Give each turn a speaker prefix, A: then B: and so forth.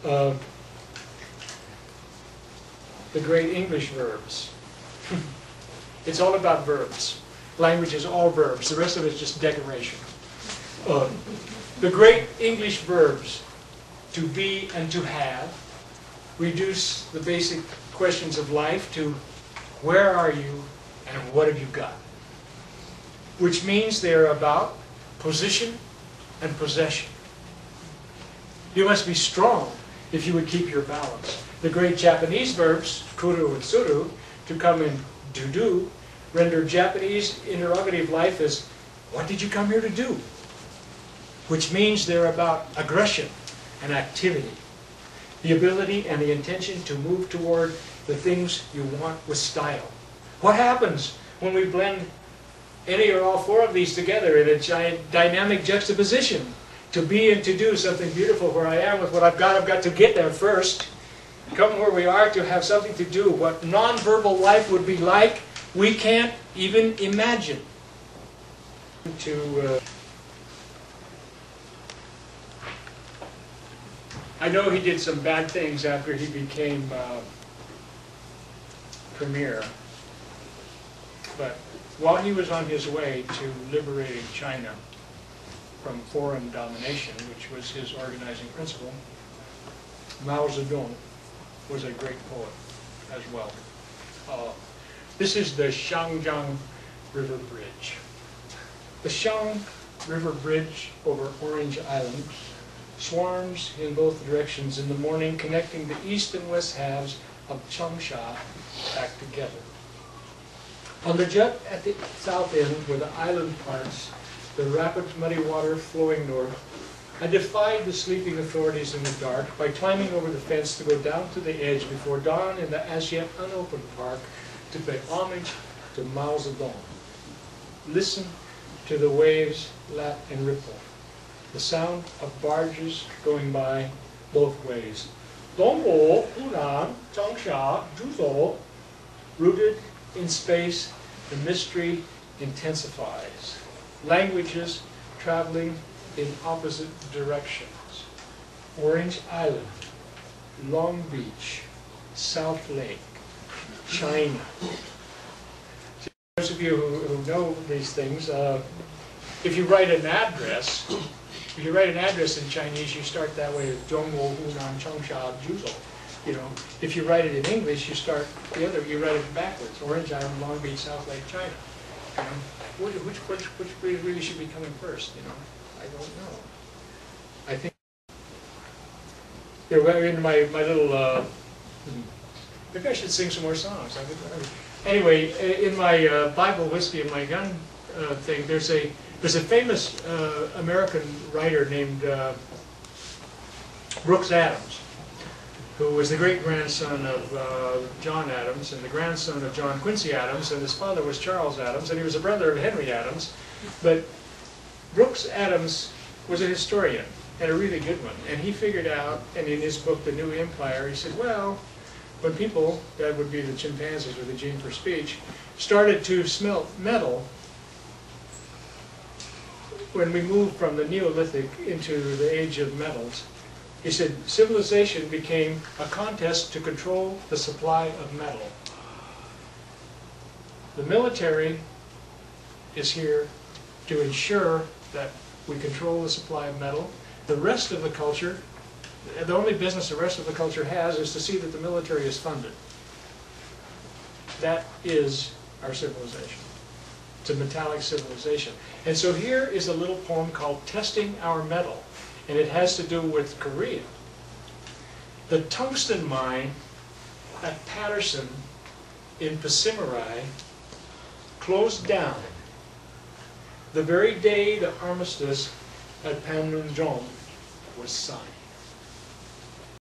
A: the great English verbs. It's all about verbs. Language is all verbs. The rest of it is just decoration. The great English verbs, to be and to have, reduce the basic questions of life to where are you and what have you got? Which means they're about position and possession. You must be strong if you would keep your balance. The great Japanese verbs, kuru and suru, to come in do, render Japanese interrogative life as, what did you come here to do? Which means they're about aggression and activity. The ability and the intention to move toward the things you want with style. What happens when we blend any or all four of these together in a giant dynamic juxtaposition? To be and to do something beautiful. Where I am with what I've got to get there first. Come where we are to have something to do. What non-verbal life would be like, we can't even imagine. I know he did some bad things after he became premier, but while he was on his way to liberating China from foreign domination, which was his organizing principle, Mao Zedong was a great poet as well. This is the Shangjiang River Bridge. The Shang River Bridge over Orange Island swarms in both directions in the morning, connecting the east and west halves of Changsha back together. On the jut at the south end, where the island parts, the rapid muddy water flowing north, I defied the sleeping authorities in the dark by climbing over the fence to go down to the edge before dawn in the as yet unopened park to pay homage to Mao Zedong. Listen to the waves lap and ripple, the sound of barges going by both ways. Dongbo, Hunan, Changsha, Zhuzhou. Rooted in space, the mystery intensifies. Languages traveling in opposite directions. Orange Island, Long Beach, South Lake, China. Those of you who know these things, if you write an address, in Chinese, you start that way, Zhongguo, Hunan, Changsha, Zhuzhou. You know, if you write it in English, you start the other. You write it backwards. Orange Island, Long Beach, South Lake, China. You know, which really should be coming first? You know, I don't know. I think in my little. Maybe I should sing some more songs. Anyway, in my Bible, Whiskey and My Gun thing, there's a famous American writer named Brooks Adams, who was the great-grandson of John Adams and the grandson of John Quincy Adams, and his father was Charles Adams, and he was a brother of Henry Adams. But Brooks Adams was a historian, and a really good one, and he figured out, and in his book, The New Empire, he said, well, when people, that would be the chimpanzees with the gene for speech, started to smelt metal, when we moved from the Neolithic into the age of metals, he said, civilization became a contest to control the supply of metal. The military is here to ensure that we control the supply of metal. The rest of the culture, the only business the rest of the culture has is to see that the military is funded. That is our civilization. It's a metallic civilization. And so here is a little poem called Testing Our Metal. And it has to do with Korea. The tungsten mine at Patterson in Pacimarai closed down the very day the armistice at Panmunjom was signed.